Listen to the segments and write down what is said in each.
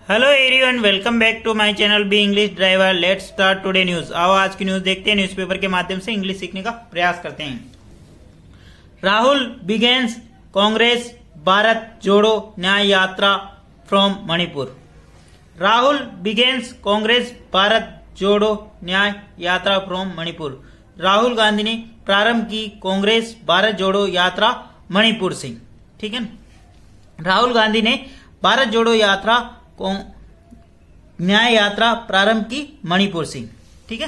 Hello everyone, welcome back to my channel B English driver. Let's start today news. आओ आज की news देखते हैं। न्यूज़पेपर के माध्यम से इंग्लिश सीखने का प्रयास करते हैं। Rahul begins Congress Bharat Jodo Nyay Yatra from Manipur. Rahul begins Congress Bharat Jodo Nyay Yatra from Manipur. Rahul Gandhi ने प्रारंभ की कांग्रेस भारत जोड़ो यात्रा मणिपुर से। ठीक है, राहुल गांधी ने भारत जोड़ो यात्रा न्याय यात्रा प्रारंभ की मणिपुर से। ठीक है,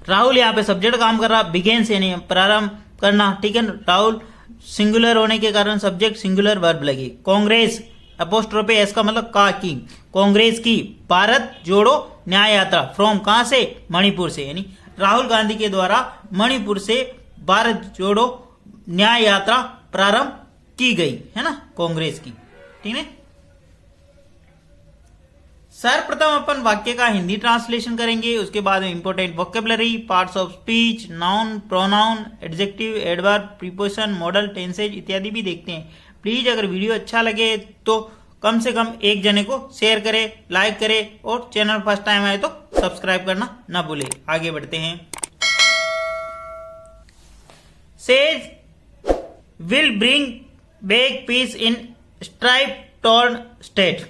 राहुल यहाँ पे सब्जेक्ट काम कर रहा, बिगेन्स यानी प्रारंभ करना। ठीक है, राहुल सिंगुलर होने के कारण सब्जेक्ट सिंगुलर वर्ब लगी। कांग्रेस अपोस्ट्रोफे एस का मतलब का की, कांग्रेस की भारत जोड़ो न्याय यात्रा फ्रॉम कहां से, मणिपुर से। यानी राहुल गांधी के द्वारा मणिपुर से भारत जोड़ो न्याय यात्रा प्रारंभ की गई है ना, कांग्रेस की। ठीक है, सर्वप्रथम अपन वाक्य का हिंदी ट्रांसलेशन करेंगे, उसके बाद में important vocabulary, parts of speech, noun, pronoun, adjective, adverb, preposition, model, tenses इत्यादि भी देखते हैं। प्लीज अगर वीडियो अच्छा लगे तो कम से कम एक जने को शेयर करे, लाइक करे और चैनल फर्स्ट टाइम आए तो सब्सक्राइब करना ना भूले। आगे बढ़ते हैं। Says will bring back peace in strife torn state.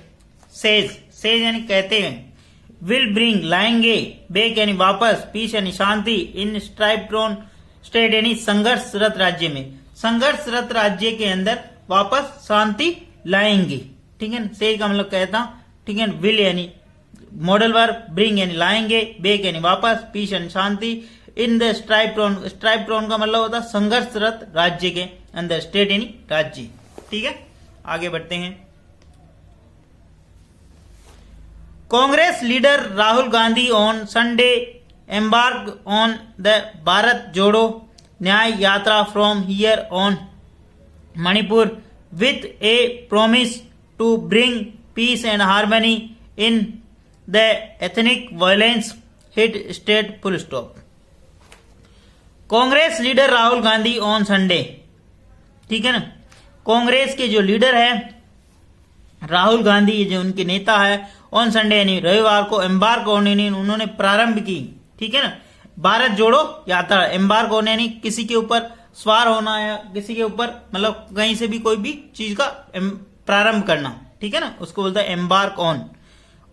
Says यानी कहते हैं, विल ब्रिंग लाएंगे, बैक यानी वापस, पीस यानी शांति, इन स्ट्राइप टॉर्न स्टेट यानी संघर्षरत राज्य में, संघर्षरत राज्य के अंदर वापस शांति लाएंगे। ठीक है, सेज का मतलब कहता। ठीक है, विल यानी मॉडल वर्ब, ब्रिंग यानी लाएंगे, बैक यानी वापस, पीस यानी शांति, इन द स्ट्राइप टॉर्न का मतलब होता है संघर्षरत राज्य के अंदर, स्टेट यानी राज्य। ठीक है, आगे बढ़ते हैं। Congress leader Rahul Gandhi on Sunday embark on the Bharat Jodo Nyay Yatra from here on Manipur with a promise to bring peace and harmony in the ethnic violence hit state full stop. Congress leader Rahul Gandhi on Sunday, ठीक है ना, कांग्रेस के जो लीडर है राहुल गांधी, जो उनके नेता है, ऑन संडे यानी रविवार को एम्बार्क होने उन्होंने प्रारंभ की। ठीक है ना, भारत जोड़ो यात्रा। एम्बार्क होने यानी किसी के ऊपर सवार होना या किसी के ऊपर मतलब कहीं से भी कोई भी चीज का प्रारंभ करना। ठीक है ना, उसको बोलता है embark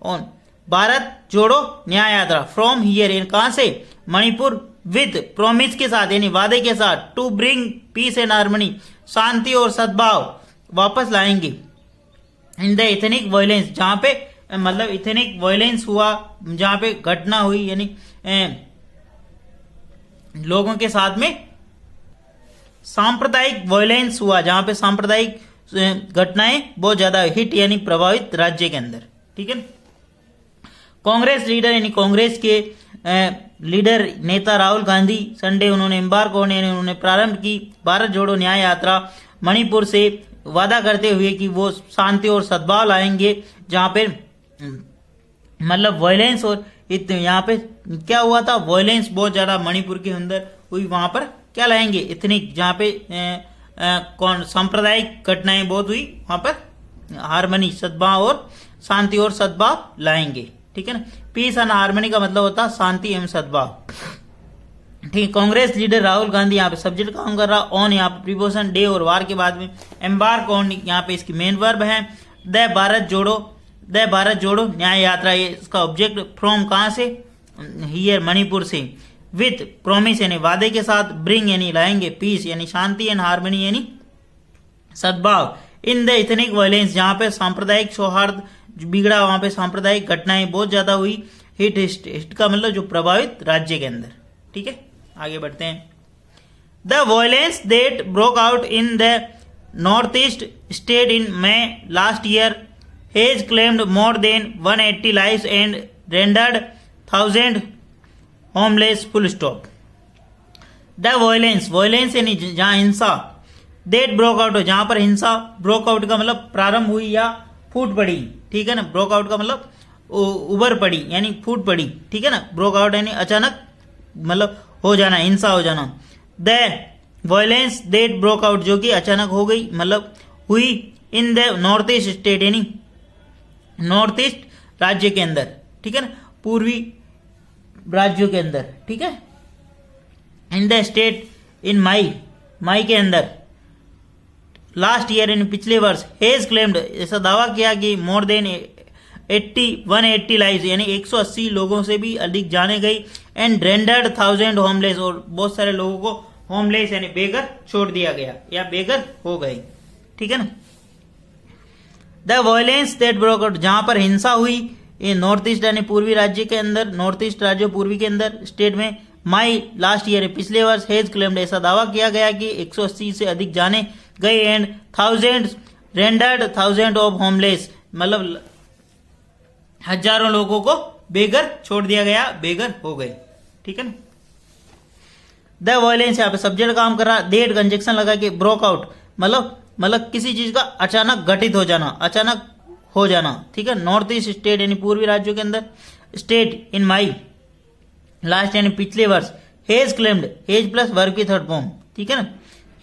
on Bharat Jodo Nyay Yatra from here यानी कहां से, मणिपुर, विद प्रोमिस के साथ यानी वादे के साथ, to bring peace and harmony शांति और सद्भाव वापस लाएंगे, इन द एथनिक वायलेंस जहां पे मतलब इथेनिक वायलेंस हुआ, जहां पे घटना हुई यानी लोगों के साथ में सांप्रदायिक वायलेंस हुआ, जहां पे सांप्रदायिक घटनाएं बहुत ज्यादा हिट यानी प्रभावित राज्य के अंदर। ठीक है, कांग्रेस लीडर यानी कांग्रेस के लीडर नेता राहुल गांधी संडे उन्होंने एम्बार्क होने यानी उन्होंने प्रारंभ की भारत जोड़ो न्याय यात्रा मणिपुर से, वादा करते हुए कि वो शांति और सद्भाव लाएंगे, जहां पे मतलब वायलेंस और यहाँ पे क्या हुआ था, वायलेंस बहुत ज्यादा मणिपुर के अंदर हुई, वहां पर क्या लाएंगे, इथनिक, जहां पे सांप्रदायिक घटनाएं बहुत हुई, वहां पर हारमनी सद्भाव और शांति और सद्भाव लाएंगे। ठीक है ना, पीस एंड हारमनी का मतलब होता है शांति एवं सद्भाव। ठीक, कांग्रेस लीडर राहुल गांधी यहाँ पे सब्जेक्ट काम कर रहा, ऑन यहाँ पे प्रीपोजिशन डे और वार के बाद में, एम्बार्क ऑन यहाँ पे इसकी मेन वर्ब है, द भारत जोड़ो न्याय यात्रा ये इसका ऑब्जेक्ट, फ्रॉम कहां से, हियर मणिपुर से, विथ प्रॉमिस यानी वादे के साथ, ब्रिंग यानी लाएंगे, पीस यानी शांति एंड हार्मनी यानी सद्भाव, इन द इथनिक वायलेंस जहां पे सांप्रदायिक सौहार्द बिगड़ा, वहां पे सांप्रदायिक घटनाएं बहुत ज्यादा हुई, हिट का मतलब जो प्रभावित राज्य के अंदर। ठीक है, आगे बढ़ते हैं। The violence that broke out in the north east state in May last year has claimed more than 180 lives and rendered 1000 homeless full stop. The violence यानी जहां हिंसा, that broke out जहां पर हिंसा, broke out का मतलब प्रारंभ हुई या फूट पड़ी। ठीक है ना, broke out का मतलब उबर पड़ी यानी फूट पड़ी। ठीक है ना, broke out यानी अचानक मतलब हो जाना, हिंसा हो जाना। The violence that broke out जो कि अचानक हो गई मतलब हुई, इन द नॉर्थ ईस्ट स्टेट यानी नॉर्थ ईस्ट राज्य के अंदर, ठीक है ना, पूर्वी राज्यों के अंदर, ठीक है। इन द स्टेट इन मई के अंदर लास्ट ईयर इन पिछले वर्ष हेज क्लेम्ड ऐसा दावा किया कि मोर देन 180 लाइव्स यानी 180 लोगों से भी अधिक जाने गई एंड रेंडर्ड 1000 होमलेस और बहुत सारे लोगों को होमलेस यानी बेघर छोड़ दिया गया या बेघर हो गए, ठीक है ना। The violence that broke out जहां पर हिंसा हुई ये नॉर्थ ईस्ट यानी पूर्वी राज्य के अंदर, नॉर्थ ईस्ट राज्य पूर्वी के अंदर स्टेट में मई लास्ट ईयर पिछले वर्ष हेज क्लेम्ड ऐसा दावा किया गया कि 180 से अधिक जाने गए एंड 1000 रेंडर्ड 1000 ऑफ होमलेस मतलब हजारों लोगों को बेघर छोड़ दिया गया, बेघर हो गए, ठीक है ना। द वायलेंस यहाँ पे सब्जेक्ट काम कर रहा, डेट कंजक्शन लगा के ब्रोक आउट मतलब किसी चीज का अचानक घटित हो जाना, अचानक हो जाना, ठीक है। नॉर्थ ईस्ट स्टेट यानी पूर्वी राज्यों के अंदर स्टेट इन मई लास्ट यानी पिछले वर्ष hedge claimed hedge plus verb की थर्ड फॉर्म, ठीक है ना।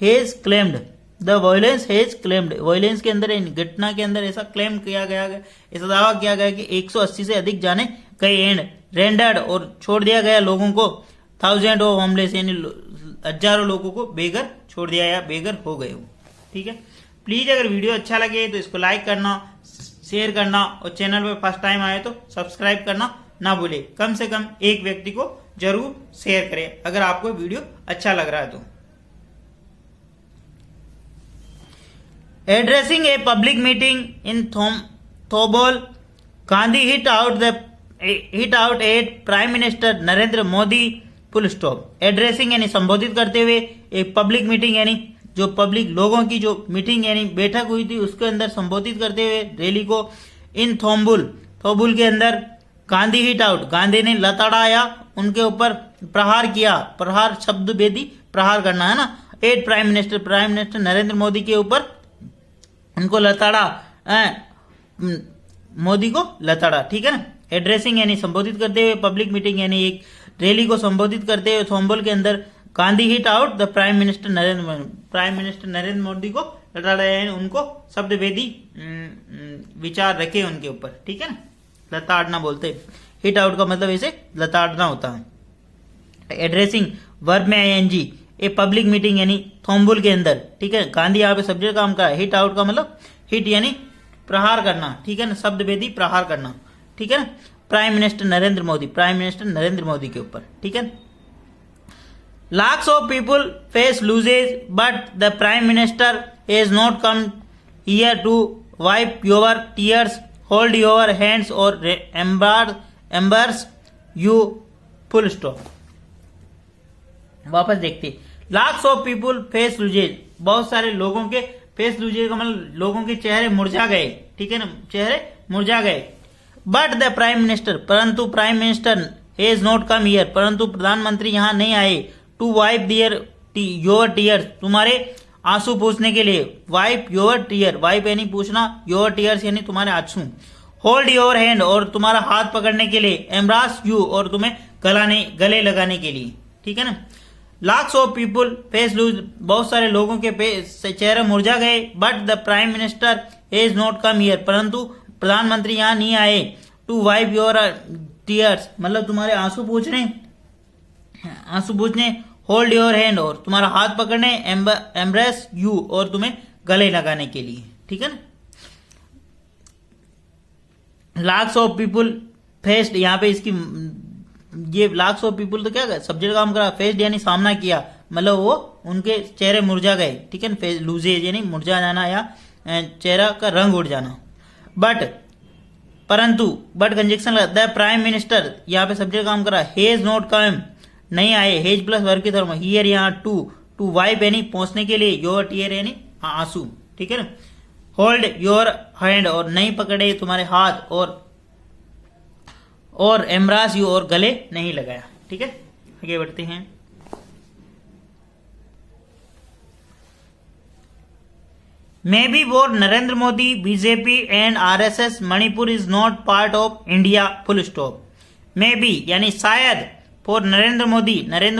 Hedge claimed the violence hedge claimed violence के अंदर घटना के अंदर ऐसा क्लेम किया गया, ऐसा दावा किया गया कि 180 से अधिक जाने गए एंड रेंडर्ड और छोड़ दिया गया लोगों को 1000 ऑफ होमलेस यानी हजारों लोगों को बेघर छोड़ दिया या बेघर हो गए, ठीक है। प्लीज अगर वीडियो अच्छा लगे तो इसको लाइक करना, शेयर करना और चैनल पे फर्स्ट टाइम आए तो सब्सक्राइब करना ना भूले। कम से कम एक व्यक्ति को जरूर शेयर करें अगर आपको वीडियो अच्छा लग रहा है तो। Addressing a public meeting in Thobol, Gandhi hit out at Prime Minister Narendra Modi full stop. Addressing यानी संबोधित करते हुए एक पब्लिक मीटिंग यानी जो पब्लिक लोगों की जो मीटिंग यानी बैठक हुई थी उसके अंदर संबोधित करते हुए रैली को इन थोबुल के अंदर गांधी हिट आउट गांधी ने लताड़ाया, उनके ऊपर प्रहार किया, प्रहार शब्द भेदी प्रहार करना है ना, at prime minister Narendra Modi के ऊपर उनको लताड़ा, मोदी को लताड़ा, ठीक है ना। एड्रेसिंग यानी संबोधित करते हुए पब्लिक मीटिंग यानी एक रैली को संबोधित करते हुए थोम्बोल के अंदर Gandhi hit out the prime minister Narendra Modi को लताड़ा यानी उनको शब्द भेदी विचार रखे उनके ऊपर, ठीक है ना। लताड़ना बोलते, हिट आउट का मतलब ऐसे लताड़ना होता है। एड्रेसिंग वर्ब में आईएनजी ए पब्लिक मीटिंग यानी थोम्बुल के अंदर, ठीक है। गांधी यहाँ पे सब्जेक्ट काम का है, हिट आउट का मतलब हिट यानी प्रहार करना, ठीक है ना, शब्द भेदी प्रहार करना, ठीक है ना। प्राइम मिनिस्टर नरेंद्र मोदी के ऊपर, ठीक है। Lakhs of people face losses but the prime minister has not come here to wipe your tears, hold your hands और एम्बर्स यू फुल स्टॉप। वापस देखते, lakhs of people face losses बहुत सारे लोगों के फेस लूजेज का मतलब लोगों के चेहरे मुरझा गए, ठीक है ना, चेहरे मुरझा गए। बट द प्राइम मिनिस्टर परंतु prime minister has not come here परंतु प्रधानमंत्री यहां नहीं आए टू वाइप योर टीयर्स तुम्हारे आंसू पूछने के लिए। वाइप योर टीयर, वाइप यानी पूछना, योर टीयर्स यानी तुम्हारे आंसू। होल्ड योर हैंड और तुम्हारा हाथ पकड़ने के लिए, एम्ब्रास यू और तुम्हें गले लगाने के लिए, ठीक है ना। Lakhs of people face lose बहुत सारे लोगों के चेहरे मुरझा गए। But the prime minister has not come here परंतु प्रधानमंत्री यहां नहीं आए टू वाइप योर टीयर्स मतलब तुम्हारे आंसू पूछने, होल्ड योर हैंड और तुम्हारा हाथ पकड़ने, एम्ब्रेस यू और तुम्हें गले लगाने के लिए, ठीक है ना। लाख्स ऑफ पीपुल फेस्ड यहाँ पे इसकी ये लाख्स ऑफ पीपुल तो क्या सब्जेक्ट काम करा, फेस्ड यानी सामना किया मतलब वो उनके चेहरे मुरझा गए, ठीक है। लूजेज यानी मुरझा जाना या चेहरा का रंग उड़ जाना। परंतु कंजक्शन लगा, द प्राइम मिनिस्टर यहाँ पे सब्जेक्ट काम करा, हेज नॉट कम नहीं आए, हेज प्लस वर्ब की तरफ, हियर यहाँ टू वाइप यानी पहुंचने के लिए, योर टीयर यानी आंसू, ठीक है ना। होल्ड योर हैंड और नहीं पकड़े तुम्हारे हाथ और एम्ब्रास यू और गले नहीं लगाया, ठीक है। आगे बढ़ते हैं। May be for Narendra Modi BJP and RSS Manipur is not part of India full stop. May be यानी शायद, फॉर नरेंद्र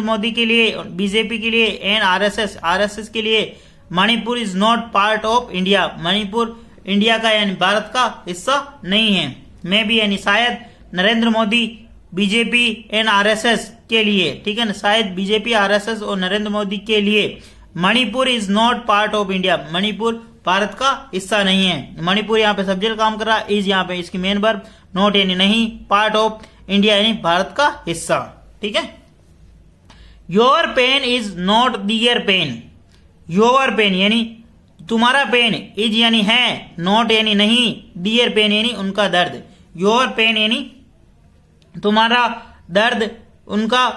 मोदी के लिए, बीजेपी के लिए एंड आरएसएस के लिए, Manipur is not part of India Manipur India का यानी भारत का हिस्सा नहीं है। मे बी यानी शायद Narendra Modi BJP and RSS के लिए, ठीक है ना, शायद बीजेपी आरएसएस और नरेंद्र मोदी के लिए Manipur is not part of India, Manipur Bharat का हिस्सा नहीं है। मणिपुर यहाँ पे सब्जेक्ट काम कर रहा है, इज यहाँ पे इसकी मेन वर्ब, नॉट यानी नहीं, पार्ट ऑफ इंडिया यानी भारत का हिस्सा, ठीक है। Your pen is not their pen, your pen यानी तुम्हारा पेन, इज यानी है, नॉट यानी नहीं, डियर पेन यानी उनका दर्द। योर पेन यानी तुम्हारा दर्द उनका,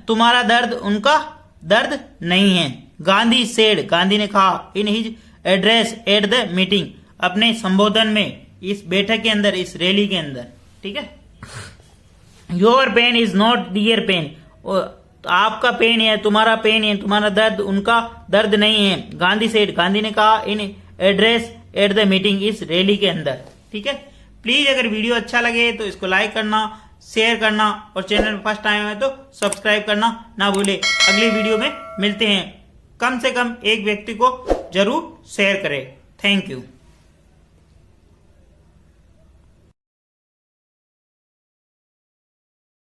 तुम्हारा दर्द उनका दर्द नहीं है। गांधी सेड, गांधी ने कहा, in his address at the meeting, अपने संबोधन में, इस बैठक के अंदर, इस रैली के अंदर, ठीक है। Your pen is not their pen, आपका पेन है, तुम्हारा पेन है, तुम्हारा दर्द उनका दर्द नहीं है। गांधी सेड, गांधी ने कहा, इन एड्रेस एट द मीटिंग, इस रैली के अंदर, ठीक है। प्लीज अगर वीडियो अच्छा लगे तो इसको लाइक करना, शेयर करना और चैनल में फर्स्ट टाइम है तो सब्सक्राइब करना ना भूले। अगली वीडियो में मिलते हैं। कम से कम एक व्यक्ति को जरूर शेयर करें। Thank you.